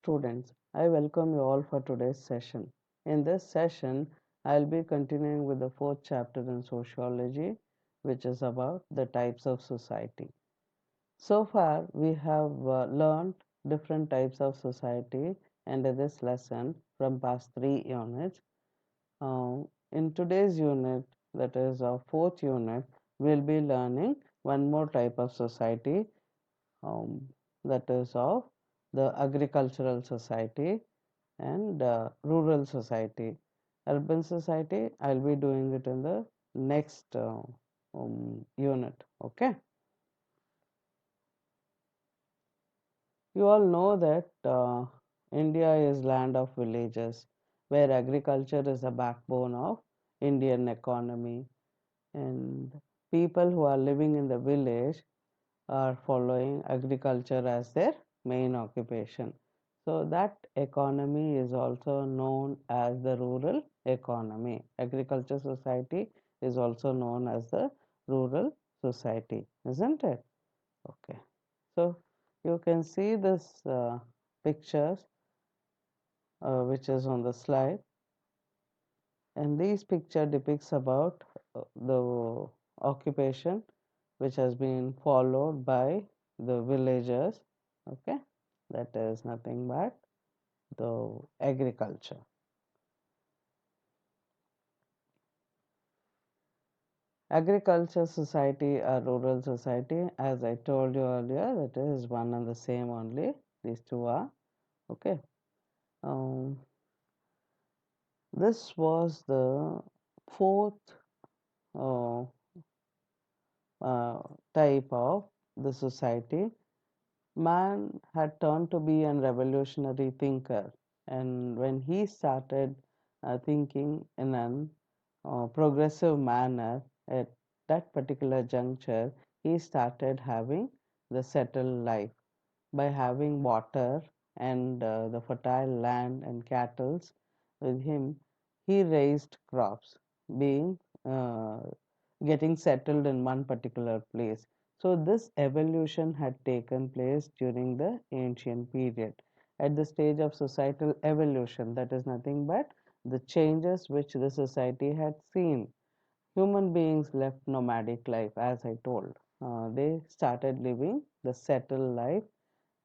Students, I welcome you all for today's session. In this session, I'll be continuing with the fourth chapter in sociology, which is about the types of society. So far, we have learned different types of society under this lesson from past three units. In today's unit, that is our fourth unit, we'll be learning one more type of society, um, that is of the agricultural society and rural society. Urban society, I'll be doing it in the next unit. Okay. You all know that India is land of villages, where agriculture is the backbone of Indian economy, and people who are living in the village are following agriculture as their main occupation. So that economy is also known as the rural economy. Agriculture society is also known as the rural society, isn't it? Okay. So you can see this pictures which is on the slide, and this picture depicts about the occupation which has been followed by the villagers. Okay, that is nothing but the agriculture. Agriculture society or rural society, as I told you earlier, that is one and the same only. These two are okay. Um, this was the fourth uh, uh, type of the society. Man had turned to be a revolutionary thinker, and when he started thinking in an progressive manner at that particular juncture, he started having the settled life by having water and the fertile land and cattle with him. He raised crops, being uh, getting settled in one particular place. So, this evolution had taken place during the ancient period. At the stage of societal evolution, that is nothing but the changes which the society had seen. Human beings left nomadic life, as I told. They started living the settled life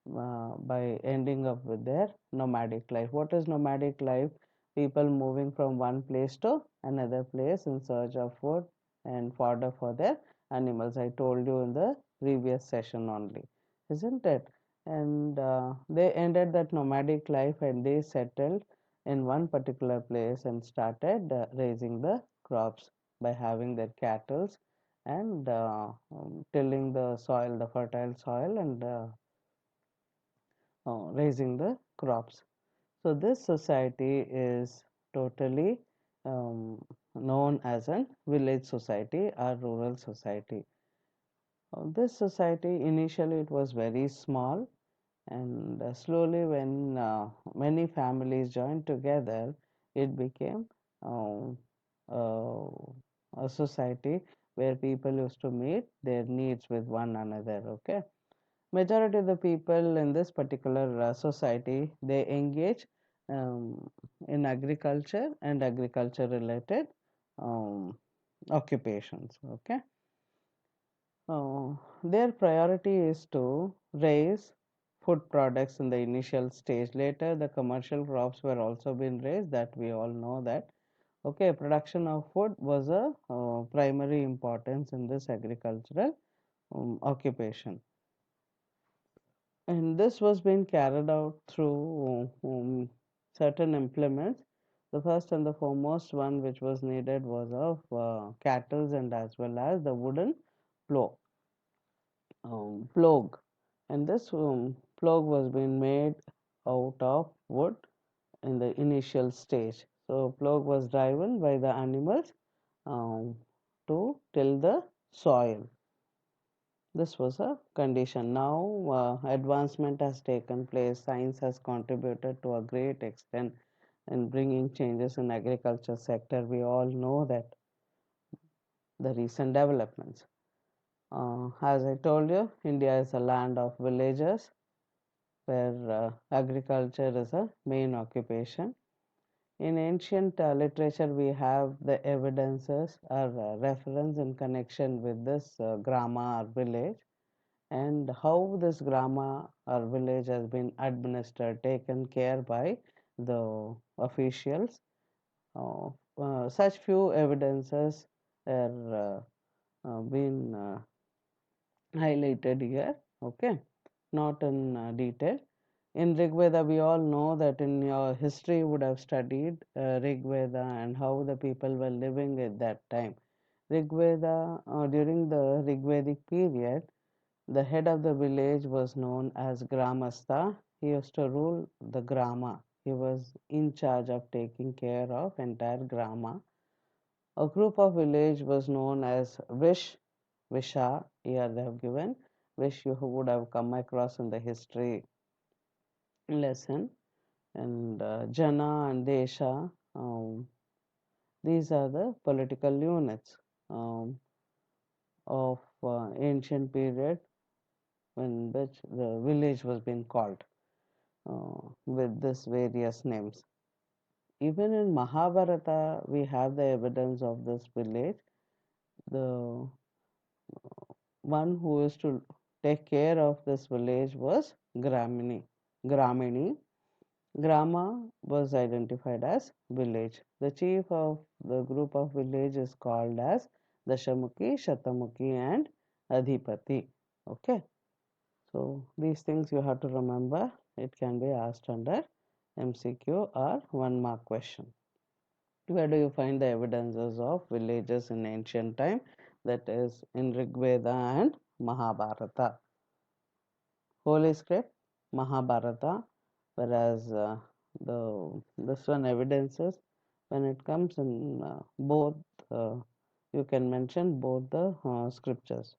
by ending up with their nomadic life. What is nomadic life? People moving from one place to another place in search of food and fodder for their animals. I told you in the previous session only, isn't it? And they ended that nomadic life and they settled in one particular place and started raising the crops by having their cattle and tilling the soil, the fertile soil, and raising the crops. So this society is totally known as a village society or rural society. This society initially it was very small, and slowly when many families joined together, it became um, uh, a society where people used to meet their needs with one another. Okay, majority of the people in this particular society they engage um, in agriculture and agriculture related um, occupations. Okay, their priority is to raise food products in the initial stage. Later the commercial crops were also being raised, that we all know that. Okay, production of food was a primary importance in this agricultural occupation, and this was being carried out through certain implements. The first and the foremost one which was needed was of cattle and as well as the wooden plow, plug, and this plug was being made out of wood in the initial stage. So plug was driven by the animals um, to till the soil. This was a condition. Now, advancement has taken place. Science has contributed to a great extent in bringing changes in agriculture sector. We all know that the recent developments. As I told you, India is a land of villages, where agriculture is a main occupation. In ancient literature, we have the evidences or reference in connection with this grama or village, and how this grama or village has been administered, taken care by the officials. Uh, Such few evidences are been highlighted here, okay, not in detail. In Rig Veda, we all know that in your history you would have studied Rig Veda and how the people were living at that time. Rig Veda, during the Rigvedic period, the head of the village was known as Gramastha. He used to rule the Grama. He was in charge of taking care of entire Grama. A group of village was known as Visha. Here they have given Vish you would have come across in the history lesson, and Jana and Desha. These are the political units um, of ancient period when which the village was being called with this various names. Even in Mahabharata, we have the evidence of this village. The one who used to take care of this village was Gramini. Grama was identified as village. The chief of the group of village is called as Dashamukhi, Shatamukhi, and Adhipati. Okay, so these things you have to remember. It can be asked under MCQ or 1 mark question. Where do you find the evidences of villages in ancient time? That is in Rig Veda and Mahabharata. Holy script, Mahabharata, whereas the this one evidences when it comes in both, uh, you can mention both the scriptures.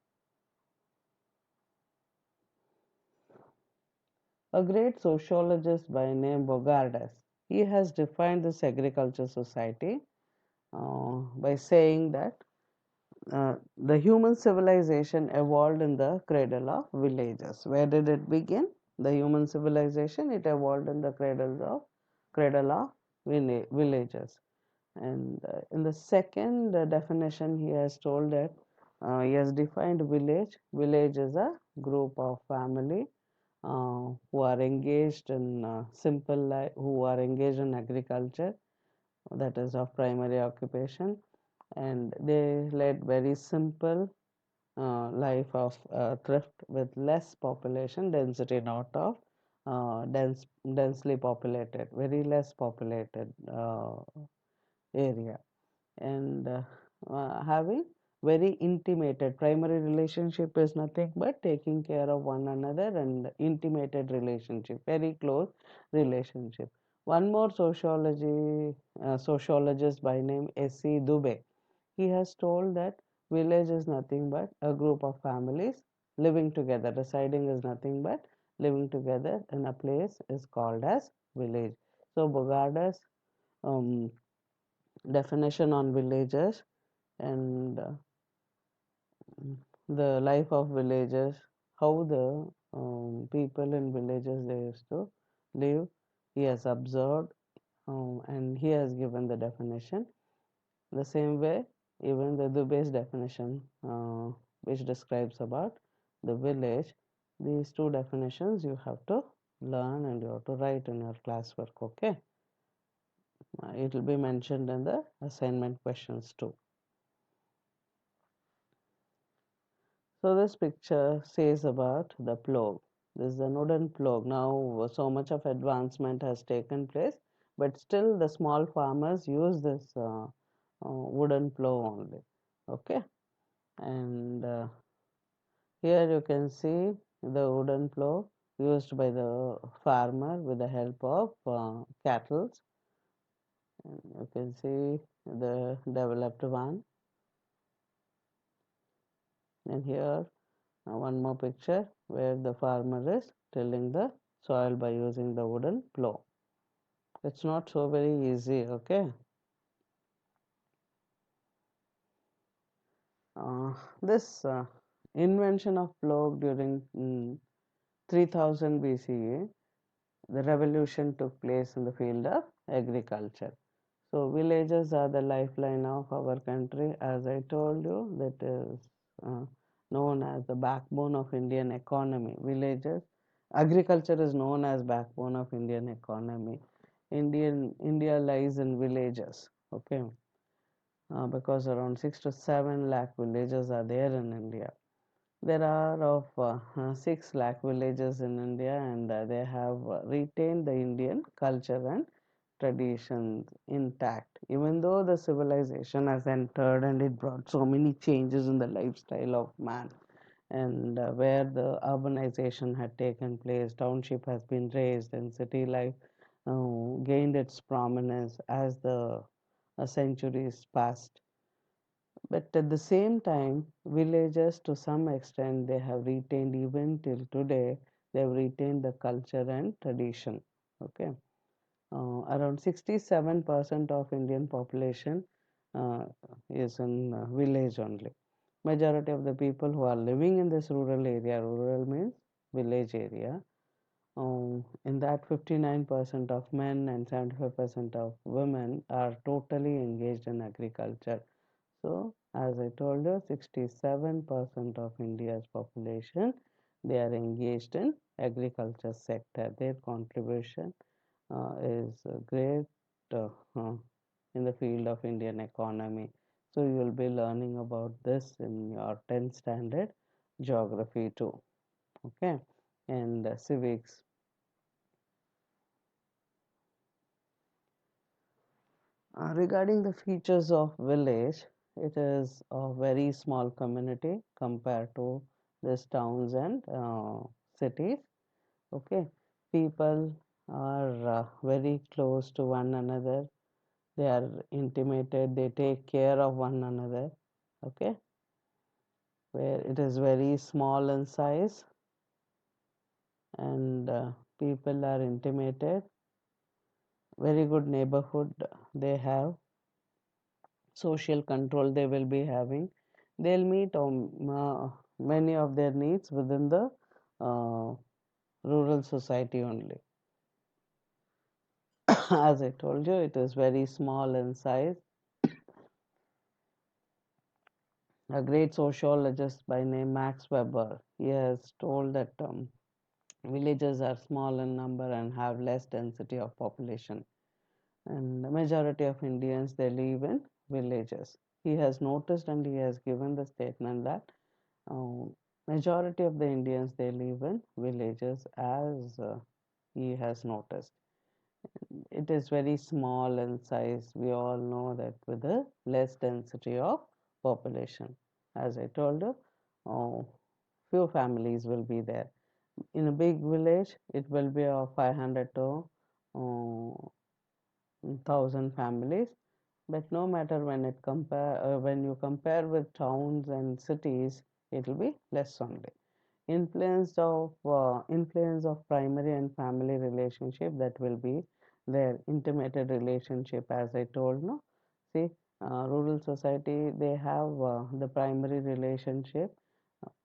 A great sociologist by name Bogardes, he has defined this agriculture society by saying that the human civilization evolved in the cradle of villages. Where did it begin? The human civilization, it evolved in the cradle of villages. And in the second definition, he has told that he has defined village. Village is a group of family who are engaged in simple life, who are engaged in agriculture, that is of primary occupation, and they led very simple life of thrift with less population density, not of densely populated, very less populated area, and having very intimated primary relationship is nothing but taking care of one another, and intimated relationship, very close relationship. One more sociologist by name S.C. Dubey, he has told that village is nothing but a group of families living together. Residing is nothing but living together in a place is called as village. So Bogarda's um, definition on villages and the life of villages, how the people in villages they used to live. He has observed and he has given the definition. The same way, even the Dubey's definition, which describes about the village, these two definitions you have to learn and you have to write in your classwork. Okay, it will be mentioned in the assignment questions too. So this picture says about the plough. This is an wooden plough. Now so much of advancement has taken place, but still the small farmers use this wooden plough only. Okay, and here you can see the wooden plough used by the farmer with the help of cattle. And you can see the developed one. And here one more picture where the farmer is tilling the soil by using the wooden plough. It's not so very easy, okay? This invention of plough during 3000 BCE, the revolution took place in the field of agriculture. So villages are the lifeline of our country. As I told you, that is uh, known as the backbone of Indian economy. Villages, agriculture is known as backbone of Indian economy. India lies in villages. Okay, because around 6 to 7 lakh villages are there in India. There are of 6 lakh villages in India, and they have retained the Indian culture and traditions intact. Even though the civilization has entered and it brought so many changes in the lifestyle of man, and where the urbanization had taken place, township has been raised, and city life gained its prominence as the centuries passed. But at the same time, villages to some extent they have retained even till today, they have retained the culture and tradition. Okay. Around 67% of Indian population uh, is in village only. Majority of the people who are living in this rural area, rural means village area, in that 59% of men and 75% of women are totally engaged in agriculture. So, as I told you, 67% of India's population, they are engaged in agriculture sector. Their contribution is great uh, uh, in the field of Indian economy. So, you will be learning about this in your 10th standard geography too. Okay, and civics. Regarding the features of village, it is a very small community compared to these towns and cities. Okay, people are very close to one another. They are intimated. They take care of one another. Okay, where it is very small in size, and people are intimated. Very good neighborhood they have, social control they will be having. They'll meet many of their needs within the uh, rural society only. As I told you, it is very small in size. A great sociologist by name Max Weber, he has told that villages are small in number and have less density of population, and the majority of Indians they live in villages. He has noticed and he has given the statement that Uh, majority of the Indians they live in villages, as he has noticed. It is very small in size. We all know that with a less density of population. As I told you, few families will be there. In a big village, it will be of 500 to 1,000 families. But no matter when you compare with towns and cities, it will be less only. Influence of primary and family relationship, that will be their intimated relationship, as I told. No, see, rural society they have the primary relationship,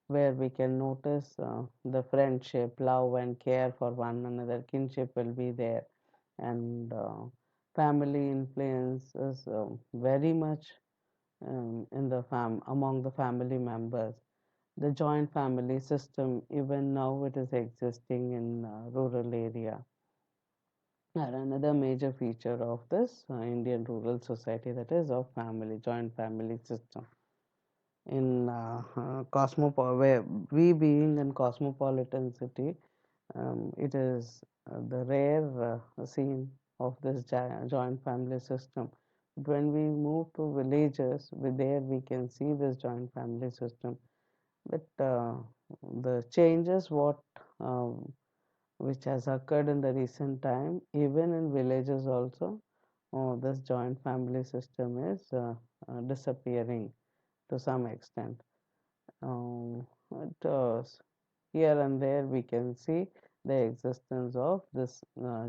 where we can notice the friendship, love and care for one another. Kinship will be there, and family influence is very much in the among the family members. The joint family system, even now it is existing in rural area, and another major feature of this Indian rural society, that is of family, joint family system. In where we being in cosmopolitan city, it is the rare scene of this joint family system. But when we move to villages, there we can see this joint family system. But the changes what which has occurred in the recent time, even in villages also, this joint family system is disappearing to some extent. It, here and there we can see the existence of this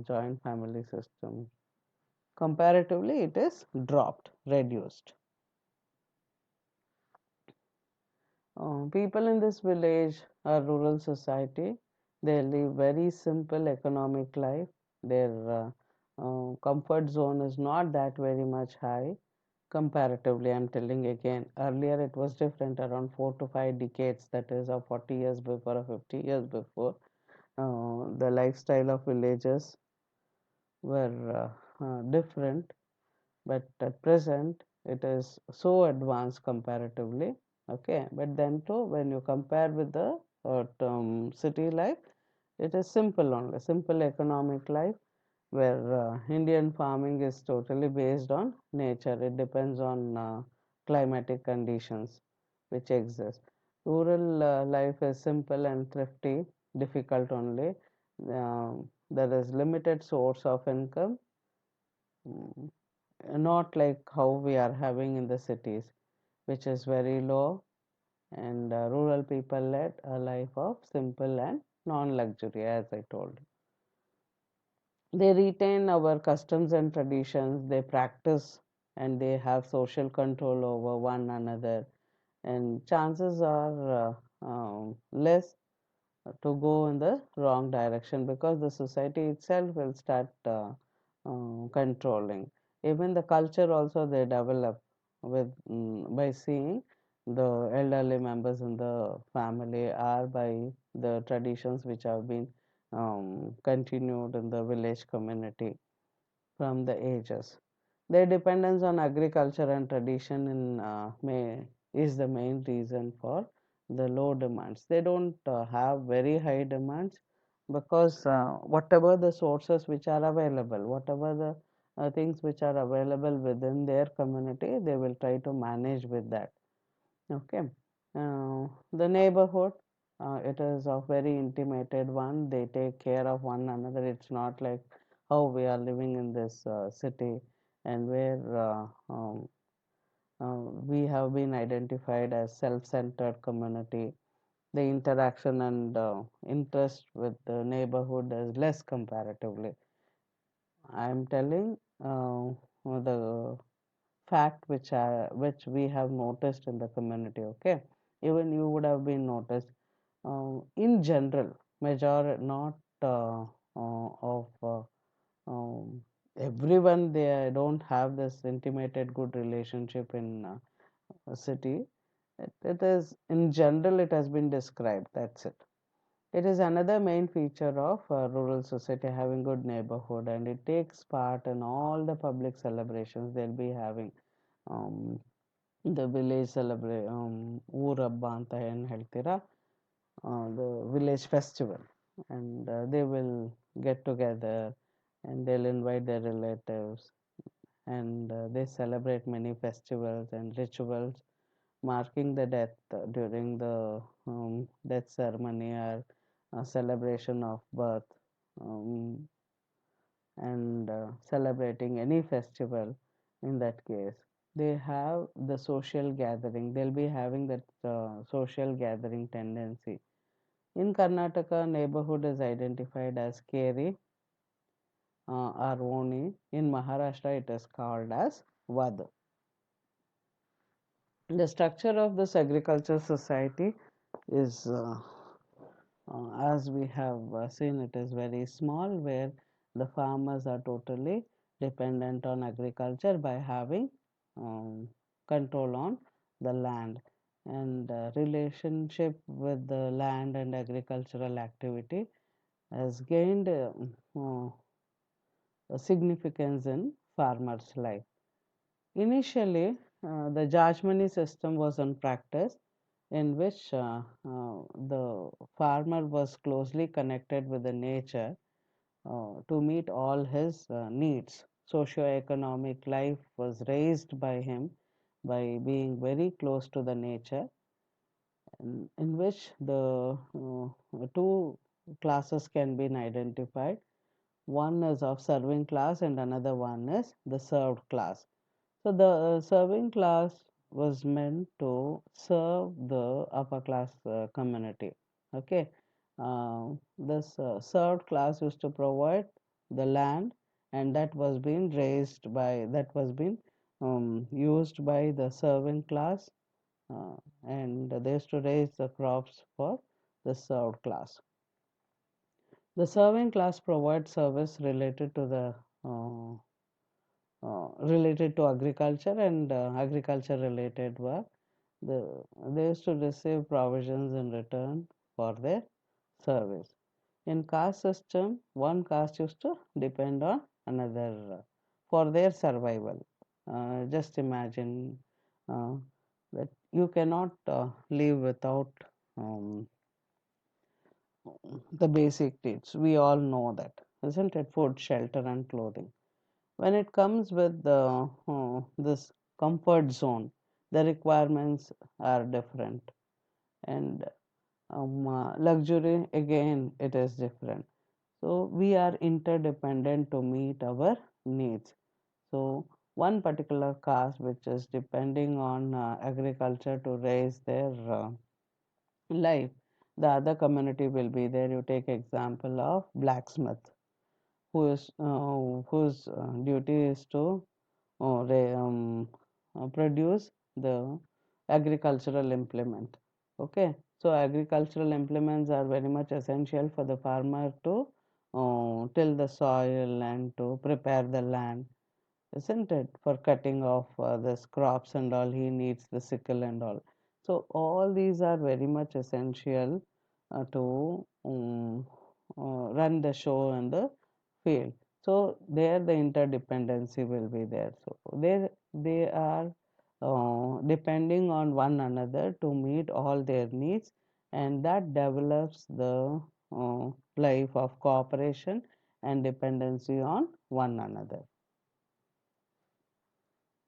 joint family system. Comparatively, it is dropped, reduced. People in this village or rural society, They live very simple economic life. Their comfort zone is not that very much high comparatively. I'm telling again, earlier it was different around 4 to 5 decades, that is, or 40 years before or 50 years before. The lifestyle of villagers were different, but at present it is so advanced comparatively. Okay, but then too, when you compare with the city life, it is simple only, simple economic life, where Indian farming is totally based on nature. It depends on climatic conditions which exist. Rural life is simple and thrifty, difficult only. There is limited source of income, mm, not like how we are having in the cities, which is very low, and rural people led a life of simple and non-luxury, as I told. They retain our customs and traditions, they practice and they have social control over one another, and chances are less to go in the wrong direction, because the society itself will start controlling. Even the culture also they develop with by seeing the elderly members in the family, or by the traditions which have been continued in the village community from the ages. Their dependence on agriculture and tradition is the main reason for the low demands. They don't have very high demands, because whatever the sources which are available, whatever the things which are available within their community, they will try to manage with that. Okay. The neighborhood, it is a very intimated one. They take care of one another. It's not like how we are living in this city, and where we have been identified as self-centered community. The interaction and interest with the neighborhood is less comparatively. I am telling the fact which we have noticed in the community. Okay, even you would have been noticed in general, major not of everyone, they don't have this intimated good relationship in a city. It is in general, it has been described, that's it. It is another main feature of rural society, having good neighborhood, and it takes part in all the public celebrations they'll be having. um, the village celebrate ಊರ ಹಬ್ಬ ಅಂತ ಏನು ಹೇಳ್ತೀರಾ, the village festival, and they will get together and they'll invite their relatives, and they celebrate many festivals and rituals marking the death during the death ceremony, or celebration of birth, um, and celebrating any festival. In that case, they have the social gathering, they'll be having that social gathering tendency. In Karnataka, neighborhood is identified as Keri or Oni. In Maharashtra, it is called as Vad. The structure of this agriculture society is, as we have seen, it is very small, where the farmers are totally dependent on agriculture by having um, control on the land, and relationship with the land and agricultural activity has gained a significance in farmers' life. Initially, the Jajmani system was in practice, in which the farmer was closely connected with the nature to meet all his needs. Socio-economic life was raised by him by being very close to the nature, in which the two classes can be identified. One is of serving class, and another one is the served class. So the serving class was meant to serve the upper class community. Okay, this served class used to provide the land, and that was being raised by that was being used by the serving class, uh, and they used to raise the crops for the served class. The serving class provides service related to the related to agriculture and agriculture related work. The, they used to receive provisions in return for their service. In caste system, one caste used to depend on another for their survival. Just imagine uh, that you cannot live without um, the basic needs. We all know that, isn't it? Food, shelter, and clothing. When it comes with this comfort zone, the requirements are different, and luxury again it is different. So we are interdependent to meet our needs. So one particular caste which is depending on agriculture to raise their life, the other community will be there. You take example of blacksmith, whose duty is to produce the agricultural implement. Okay, so agricultural implements are very much essential for the farmer to till the soil and to prepare the land, isn't it? For cutting off this crops and all, he needs the sickle and all. So all these are very much essential to run the show in the field. So there the interdependency will be there. So they are depending on one another to meet all their needs, and that develops the life of cooperation and dependency on one another.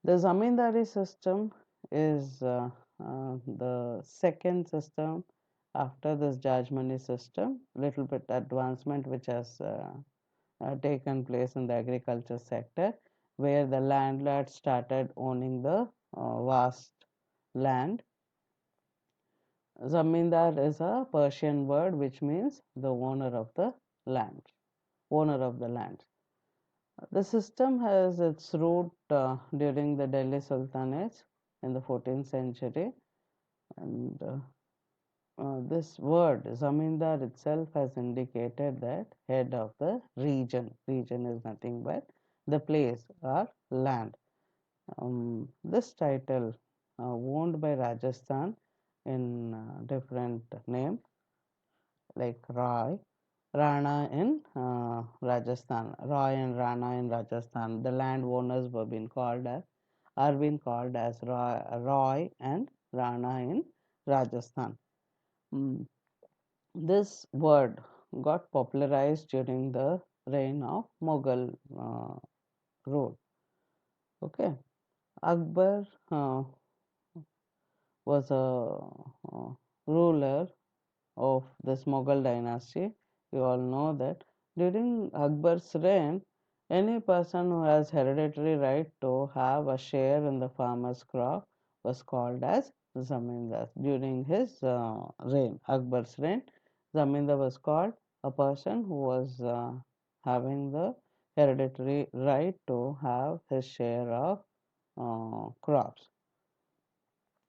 The zamindari system is the second system after this Jajmani system, little bit advancement which has taken place in the agriculture sector, where the landlords started owning the vast land. Zamindar is a Persian word which means the owner of the land, owner of the land. The system has its root during the Delhi Sultanate in the 14th century, and this word zamindar itself has indicated that head of the region. Region is nothing but the place or land. This title, owned by Rajasthan in different name like Rai, Rana in Rajasthan, Roy and Rana in Rajasthan. The land owners were being called as are being called as Roy and Rana in Rajasthan. Mm, This word got popularized during the reign of Mughal rule. Okay, Akbar was a uh, ruler of this Mughal dynasty. You all know that during Akbar's reign, any person who has hereditary right to have a share in the farmer's crop was called as zamindar. During his reign, Akbar's reign, zamindar was called a person who was having the hereditary right to have his share of crops.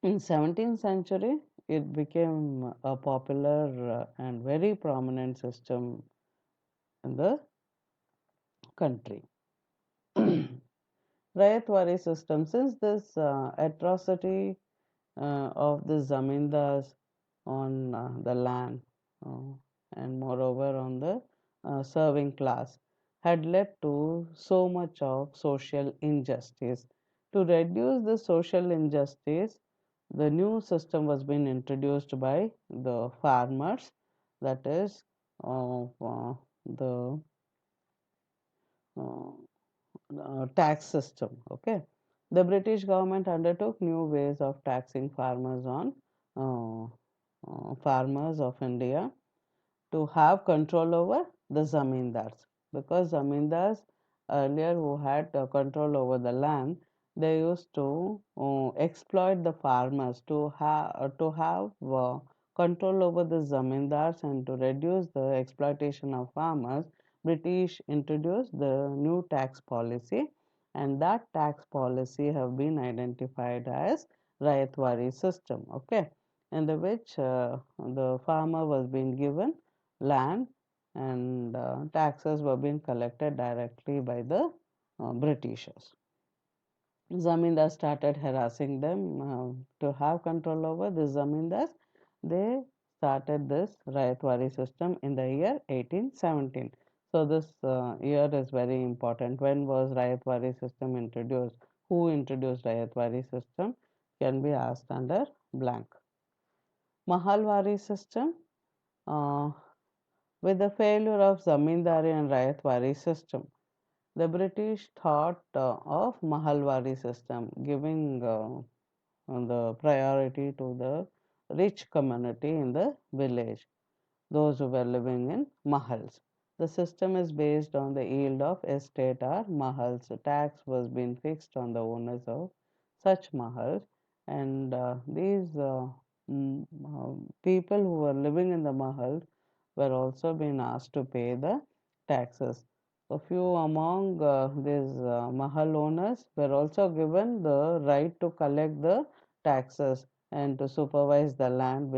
In 17th century, it became a popular and very prominent system in the country. Rayatwari system. Since this atrocity of the zamindars on the land uh, and moreover on the serving class had led to so much of social injustice. To reduce the social injustice, the new system was being introduced by the farmers, that is the uh, tax system. Okay, the British government undertook new ways of taxing farmers on uh, farmers of India to have control over the zamindars, because zamindars earlier who had control over the land, they used to exploit the farmers to have control over the zamindars, and to reduce the exploitation of farmers, British introduced the new tax policy, and that tax policy have been identified as Rayatwari system. Okay, in the which the farmer was being given land and taxes were being collected directly by the Britishers. Zamindar started harassing them to have control over the zamindars. They started this Rayatwari system in the year 1817. So this year is very important. When was Rayatwari system introduced? Who introduced Rayatwari system? Can be asked under blank. Mahalwari system. Uh, with the failure of Zamindari and Rayatwari system, the British thought of Mahalwari system, giving the priority to the rich community in the village, those who were living in mahals. The system is based on the yield of estate or mahals. Tax was being fixed on the owners of such mahals, and these people who were living in the mahals were also being asked to pay the taxes. A few among these mahal owners were also given the right to collect the taxes and to supervise the land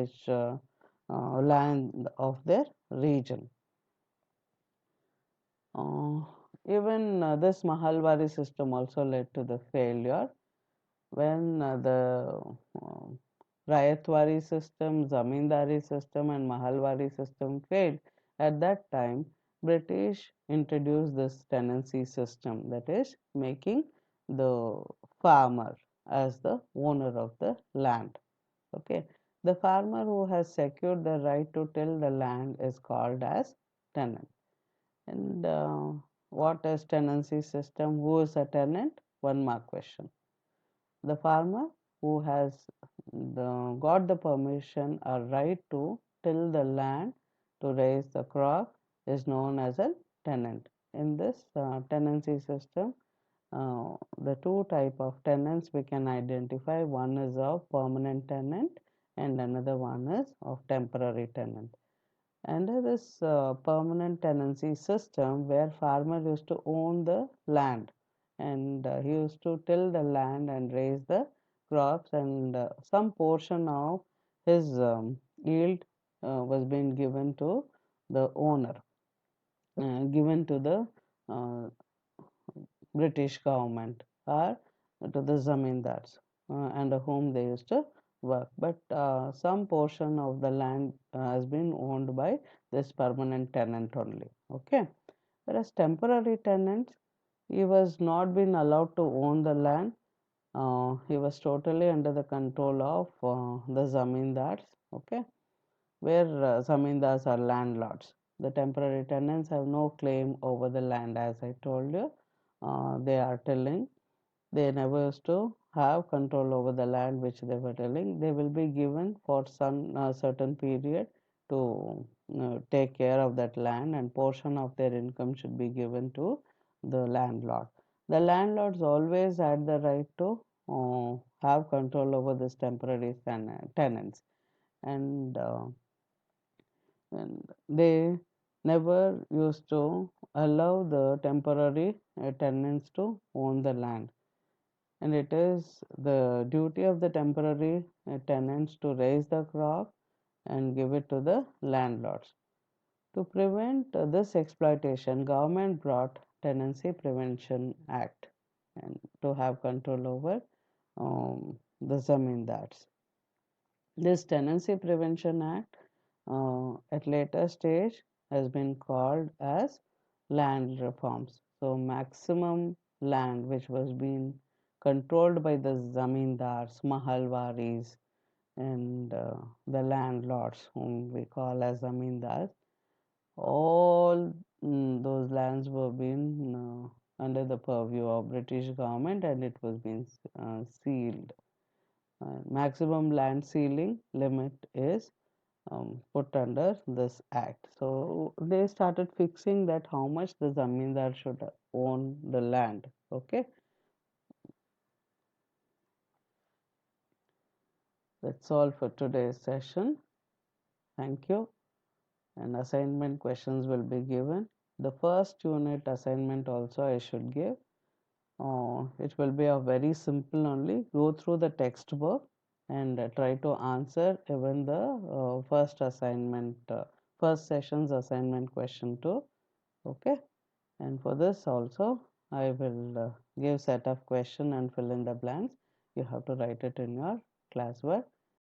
land of their region. Uh, even this Mahalwari system also led to the failure when the uh, Rayatwari system, Zamindari system, and Mahalwari system failed. At that time, British introduced this tenancy system, that is, making the farmer as the owner of the land. Okay, the farmer who has secured the right to till the land is called as tenant. And what is tenancy system? Who is a tenant? One mark question. The farmer who has got the permission or right to till the land to raise the crop is known as a tenant. In this tenancy system, the two type of tenants we can identify. One is of permanent tenant and another one is of temporary tenant. Under this permanent tenancy system, where farmer used to own the land and he used to till the land and raise the crops, and some portion of his yield was being given to the owner, given to the uh, British government or to the zamindars under whom they used to work. But some portion of the land has been owned by this permanent tenant only. Okay. Whereas temporary tenants, he was not been allowed to own the land. He was totally under the control of the zamindars. Okay, where zamindars are landlords. The temporary tenants have no claim over the land, as I told you. They are tilling. They never used to have control over the land which they were tilling. They will be given for some certain period to take care of that land, and portion of their income should be given to the landlord. The landlords always had the right to have control over this temporary tenants, and they never used to allow the temporary tenants to own the land. And it is the duty of the temporary tenants to raise the crop and give it to the landlords. To prevent this exploitation, government brought Tenancy Prevention Act and to have control over the zamindars. This Tenancy Prevention Act at later stage has been called as land reforms. So maximum land which was being controlled by the zamindars, mahalwaris, and the landlords whom we call as zamindars, all those lands were being under the purview of British government, and it was being sealed. Maximum land ceiling limit is put under this act. So they started fixing that how much the zamindar should own the land. Okay, that's all for today's session. Thank you. And assignment questions will be given. The first unit assignment also I should give. It will be a very simple only. Go through the textbook and try to answer even the first assignment first session's assignment question too. Okay, and for this also I will give set of question and fill in the blanks. You have to write it in your classwork.